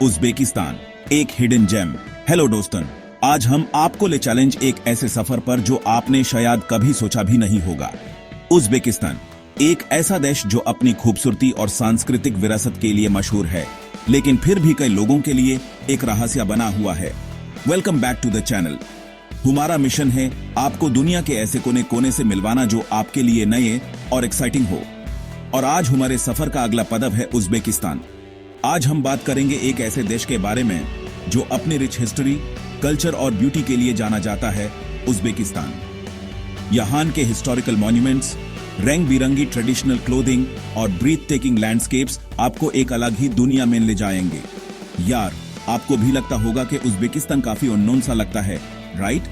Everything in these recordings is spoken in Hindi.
उज़्बेकिस्तान, एक हिडन जेम। हेलो दोस्तों, आज हम आपको ले चैलेंज एक ऐसे सफर पर जो आपने शायद कभी सोचा भी नहीं होगा। उज़्बेकिस्तान एक ऐसा देश जो अपनी खूबसूरती और सांस्कृतिक विरासत के लिए मशहूर है, लेकिन फिर भी कई लोगों के लिए एक रहस्य बना हुआ है। Welcome back to the channel. हमारा मिशन है आपको दुनिया के ऐसे कोने कोने से मिलवाना जो आपके लिए नए और एक्साइटिंग हो। और आज हमारे सफर का अगला पड़ाव है उज़्बेकिस्तान। आज हम बात करेंगे एक ऐसे देश के बारे में जो अपनी रिच हिस्ट्री, कल्चर और ब्यूटी के लिए जाना जाता है, उज़्बेकिस्तान। यहाँ के हिस्टोरिकल मॉन्यूमेंट्स, रंग बिरंगी ट्रेडिशनल क्लोथिंग और ब्रीथ टेकिंग लैंडस्केप्स आपको एक अलग ही दुनिया में ले जाएंगे। यार, आपको भी लगता होगा कि उज़्बेकिस्तान काफी अननोन सा लगता है, राइट?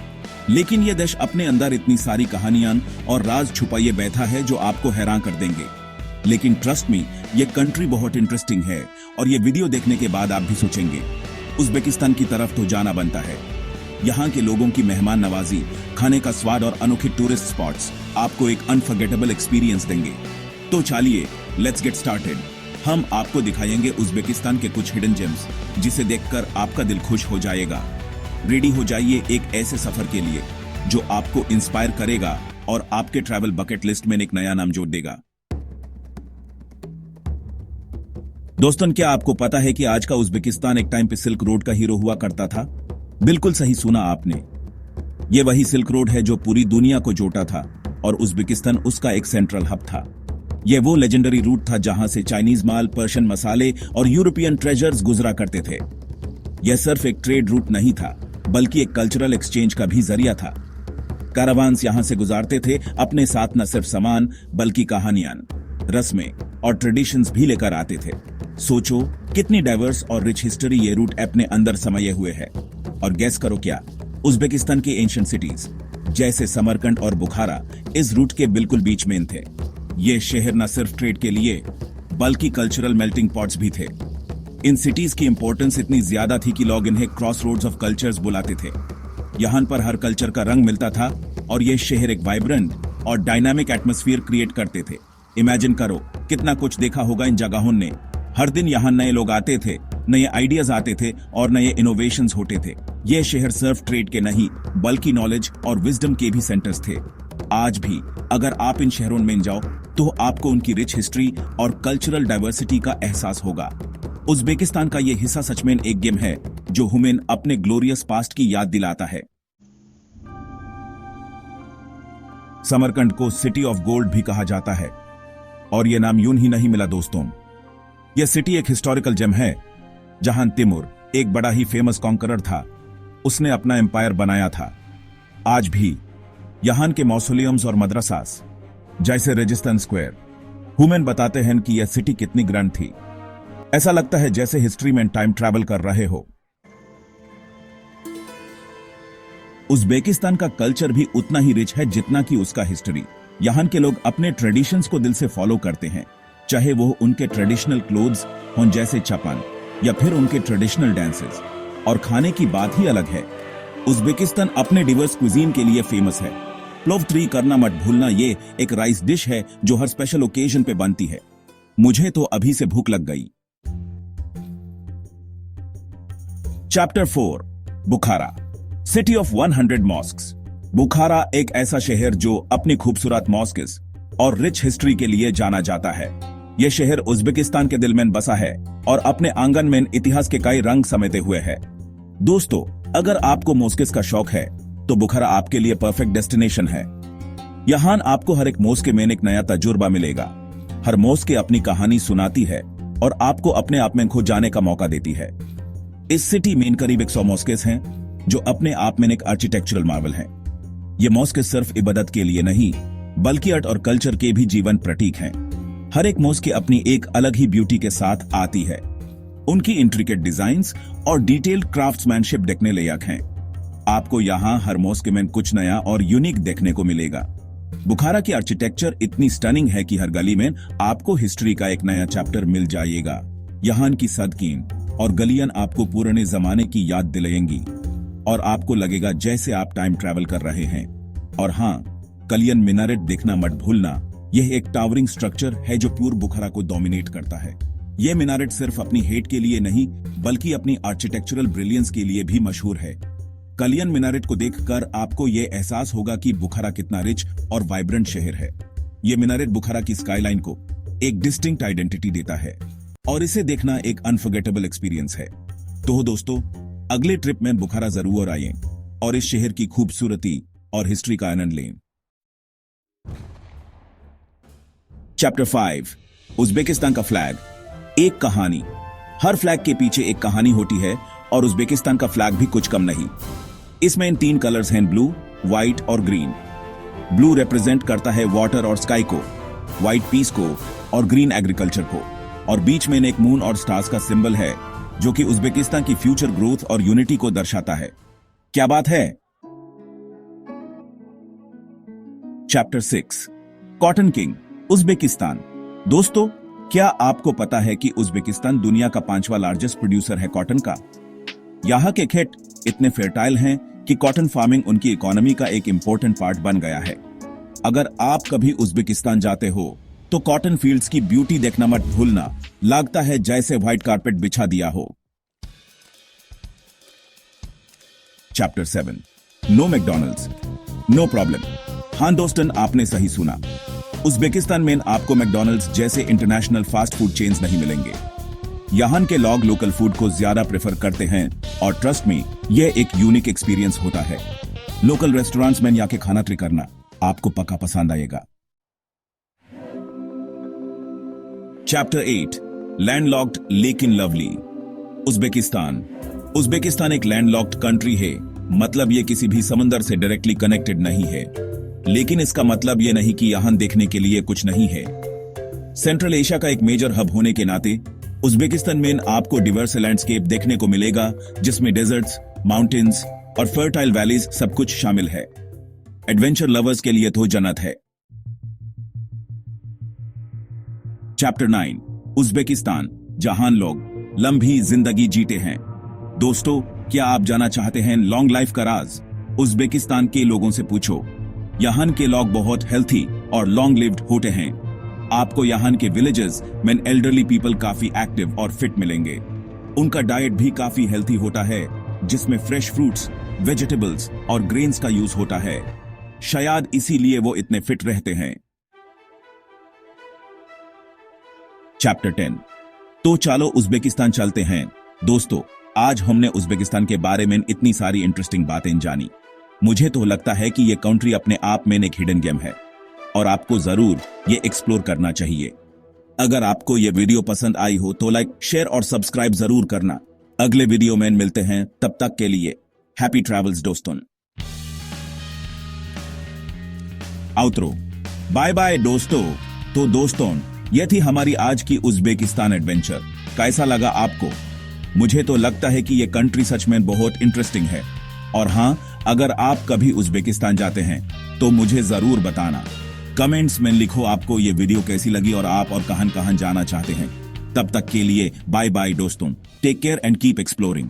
लेकिन यह देश अपने अंदर इतनी सारी कहानियां और राज छुपाए बैठा है जो आपको हैरान कर देंगे। लेकिन ट्रस्ट मी, ये कंट्री बहुत इंटरेस्टिंग है और ये वीडियो देखने के बाद आप भी सोचेंगे उज़्बेकिस्तान की तरफ तो जाना बनता है। यहाँ के लोगों की मेहमान नवाजी, खाने का स्वाद और अनोखे टूरिस्ट स्पॉट्स आपको एक अनफॉरगेटेबल एक्सपीरियंस देंगे। तो चलिए, लेट्स गेट स्टार्टेड। हम आपको दिखाएंगे उज़्बेकिस्तान के कुछ हिडन जेम्स जिसे देखकर आपका दिल खुश हो जाएगा। रेडी हो जाइए एक ऐसे सफर के लिए जो आपको इंस्पायर करेगा और आपके ट्रैवल बकेट लिस्ट में एक नया नाम जोड़ देगा। दोस्तों, क्या आपको पता है कि आज का उज़्बेकिस्तान एक टाइम पे सिल्क रोड का हीरो हुआ करता था? बिल्कुल सही सुना आपने। ये वही सिल्क रोड है जो पूरी दुनिया को जोड़ता था और उज़्बेकिस्तान उसका एक सेंट्रल हब था। यह वो लेजेंडरी रूट था जहां से चाइनीज माल, पर्शियन मसाले और यूरोपियन ट्रेजर्स गुजरा करते थे। यह सिर्फ एक ट्रेड रूट नहीं था, बल्कि एक कल्चरल एक्सचेंज का भी जरिया था। कारवान्स यहां से गुजारते थे, अपने साथ न सिर्फ सामान बल्कि कहानियां, रस्में और ट्रेडिशंस भी लेकर आते थे। सोचो कितनी डाइवर्स और रिच हिस्ट्री ये रूट अपने अंदर समाये हुए है। और गैस करो क्या, उज़्बेकिस्तान की एंशिएंट सिटीज जैसे समरकंद और बुखारा इस रूट के बिल्कुल बीच में थे। ये शहर न सिर्फ ट्रेड के लिए बल्कि कल्चरल मेल्टिंग पॉट्स भी थे। इन सिटीज की इंपॉर्टेंस इतनी ज्यादा थी कि लोग इन्हें क्रॉस रोड्स ऑफ कल्चर्स बुलाते थे। यहाँ पर हर कल्चर का रंग मिलता था और ये शहर एक वाइब्रेंट और डायनामिक एटमॉस्फेयर क्रिएट करते थे। इमेजिन करो कितना कुछ देखा होगा इन जगहों ने। हर दिन यहाँ नए लोग आते थे, नए आइडियाज आते थे और नए इनोवेशंस होते थे। ये शहर सिर्फ ट्रेड के नहीं बल्कि नॉलेज और विजडम के भी सेंटर्स थे। आज भी अगर आप इन शहरों में जाओ तो आपको उनकी रिच हिस्ट्री और कल्चरल डाइवर्सिटी का एहसास होगा। उज़्बेकिस्तान का ये हिस्सा सच में एक गेम है जो हमें अपने ग्लोरियस पास्ट की याद दिलाता है। समरकंद को सिटी ऑफ गोल्ड भी कहा जाता है और यह नाम यूं ही नहीं मिला दोस्तों। यह सिटी एक हिस्टोरिकल जेम है जहां तिमुर, एक बड़ा ही फेमस कॉन्करर था, उसने अपना एम्पायर बनाया था। आज भी यहां के मौसोलियम्स और मदरसास जैसे रेजिस्तान स्क्वायर हुमेन बताते हैं कि यह सिटी कितनी ग्रैंड थी। ऐसा लगता है जैसे हिस्ट्री में टाइम ट्रैवल कर रहे हो। उज़्बेकिस्तान का कल्चर भी उतना ही रिच है जितना कि उसका हिस्ट्री। यहाँ के लोग अपने ट्रेडिशंस को दिल से फॉलो करते हैं, चाहे वो उनके ट्रेडिशनल क्लोथ्स हों जैसे चपन या फिर उनके ट्रेडिशनल डांसेस। और खाने की बात ही अलग है। उज़्बेकिस्तान अपने डिवर्स क्विजीन के लिए फेमस है। प्लोव ट्री करना मत भूलना, ये एक राइस डिश है जो हर स्पेशल ओकेजन पे बनती है। मुझे तो अभी से भूख लग गई। Chapter 4, Bukhara, city of 100 mosques. Bukhara एक ऐसा शहर जो अपनी खूबसूरत मॉस्क्स और रिच हिस्ट्री के लिए जाना जाता है। यह शहर उज़्बेकिस्तान के दिल में बसा है और अपने आंगन में इतिहास के कई रंग समेटे हुए है। दोस्तों, अगर आपको मॉस्क्स का शौक है तो बुखारा आपके लिए परफेक्ट डेस्टिनेशन है। यहाँ आपको हर एक मॉस्क में एक नया तजुर्बा मिलेगा। हर मॉस्क अपनी कहानी सुनाती है और आपको अपने आप में खो जाने का मौका देती है। इस सिटी में करीब 100 मॉस्क्स हैं जो अपने आप में एक आर्किटेक्चरल मार्वल हैं। ये मॉस्क सिर्फ इबादत के लिए नहीं बल्कि आर्ट और कल्चर के भी जीवन प्रतीक हैं। हर एक मॉस्क अपनी एक अलग ही ब्यूटी के साथ आती है। उनकी इंट्रिकेट डिजाइन्स और डिटेल्ड क्राफ्ट्समैनशिप देखने लायक हैं। आपको यहाँ हर मॉस्क में कुछ नया और यूनिक देखने को मिलेगा। बुखारा की आर्किटेक्चर इतनी स्टनिंग है कि हर गली में आपको हिस्ट्री का एक नया चैप्टर मिल जाएगा। यहाँ की सड़कें और गलियां आपको पुराने जमाने की याद दिलाएंगी और आपको लगेगा जैसे आप टाइम ट्रैवल कर रहे हैं। और हाँ, कलियन मिनारेट देखना मत भूलना। यह एक टावरिंग स्ट्रक्चर है जो पूर्व बुखारा को डोमिनेट करता है। ये मीनारेट सिर्फ अपनी हेट के लिए नहीं बल्कि अपनी आर्किटेक्चरल ब्रिलियंस के लिए भी मशहूर है। कलियन मीनारेट को देखकर आपको ये एहसास होगा कि बुखारा कितना रिच और वाइब्रेंट शहर है। ये मीनारेट बुखारा की स्काईलाइन को एक डिस्टिंक्ट आइडेंटिटी देता है और इसे देखना एक अनफॉरगेटेबल एक्सपीरियंस है। तो दोस्तों, अगले ट्रिप में बुखारा जरूर आइए और इस शहर की खूबसूरती और हिस्ट्री का आनंद लें। चैप्टर 5, उज़्बेकिस्तान का फ्लैग। एक कहानी। हर फ्लैग के पीछे एक कहानी होती है और उज़्बेकिस्तान का फ्लैग भी कुछ कम नहीं। इसमें इन 3 कलर्स हैं, ब्लू, व्हाइट और ग्रीन। ब्लू रिप्रेजेंट करता है वाटर और स्काई को, व्हाइट पीस को और ग्रीन एग्रीकल्चर को, और बीच में एक मून और स्टार्स का सिंबल है जो कि उज़्बेकिस्तान की फ्यूचर ग्रोथ और यूनिटी को दर्शाता है। क्या बात है। Chapter 6, cotton king, Uzbekistan. दोस्तों, क्या आपको पता है कि उज़्बेकिस्तान दुनिया का 5वां लार्जेस्ट प्रोड्यूसर है कॉटन का। यहाँ के खेत इतने फर्टाइल हैं कि कॉटन फार्मिंग उनकी इकोनॉमी का एक इंपॉर्टेंट पार्ट बन गया है। अगर आप कभी उज़्बेकिस्तान जाते हो तो कॉटन फील्ड्स की ब्यूटी देखना मत भूलना। लगता है जैसे व्हाइट कारपेट बिछा दिया हो। Chapter 7, no McDonald's, no problem. हाँ दोस्तों, आपने सही सुना। उज़्बेकिस्तान में आपको मैकडॉनल्ड्स जैसे इंटरनेशनल फास्ट फूड चेन्स नहीं मिलेंगे। यहाँ के लोग लोकल फूड को ज्यादा प्रेफर करते हैं और ट्रस्ट में यह एक यूनिक एक्सपीरियंस होता है। लोकल रेस्टोरेंट्स में जाके खाना ट्राई करना, आपको पक्का पसंद आएगा। चैप्टर 8, लैंडलॉक्ड लेकिन लवली, उज़्बेकिस्तान। उज़्बेकिस्तान एक लैंडलॉक्ड कंट्री है, मतलब ये किसी भी समंदर से डायरेक्टली कनेक्टेड नहीं है, लेकिन इसका मतलब ये नहीं कि यहां देखने के लिए कुछ नहीं है। सेंट्रल एशिया का एक मेजर हब होने के नाते उज़्बेकिस्तान में आपको डिवर्स लैंडस्केप देखने को मिलेगा, जिसमें डेजर्ट्स, माउंटेन्स और फर्टाइल वैलीज सब कुछ शामिल है। एडवेंचर लवर्स के लिए तो जन्नत है। चैप्टर 9, उज़्बेकिस्तान, जहां लोग लंबी जिंदगी जीते हैं। दोस्तों, क्या आप जाना चाहते हैं लॉन्ग लाइफ का राज? उज़्बेकिस्तान के लोगों से पूछो। यहाँ के लोग बहुत हेल्थी और लॉन्ग लिव्ड होते हैं। आपको यहाँ के विलेजेस में एल्डरली पीपल काफी एक्टिव और फिट मिलेंगे। उनका डाइट भी काफी हेल्थी होता है, जिसमें फ्रेश फ्रूट्स, वेजिटेबल्स और ग्रेन्स का यूज होता है। शायद इसीलिए वो इतने फिट रहते हैं। चैप्टर 10, तो चलो उज़्बेकिस्तान चलते हैं। दोस्तों, आज हमने उज़्बेकिस्तान के बारे में इतनी सारी इंटरेस्टिंग बातें जानी। मुझे तो लगता है कि यह कंट्री अपने आप में एक हिडन गेम है और आपको जरूर ये एक्सप्लोर करना चाहिए। अगर आपको ये वीडियो पसंद आई हो तो लाइक, शेयर और सब्सक्राइब जरूर करना। अगले वीडियो में मिलते हैं, तब तक के लिए हैप्पी ट्रैवल्स दोस्तों। आउटरो, बाय बाय दोस्तों। तो दोस्तों, यह थी हमारी आज की उज़्बेकिस्तान एडवेंचर। कैसा लगा आपको? मुझे तो लगता है कि यह कंट्री सच में बहुत इंटरेस्टिंग है। और हाँ, अगर आप कभी उज़्बेकिस्तान जाते हैं तो मुझे जरूर बताना। कमेंट्स में लिखो आपको ये वीडियो कैसी लगी और आप और कहां कहां जाना चाहते हैं। तब तक के लिए बाय बाय दोस्तों। Take care and keep exploring.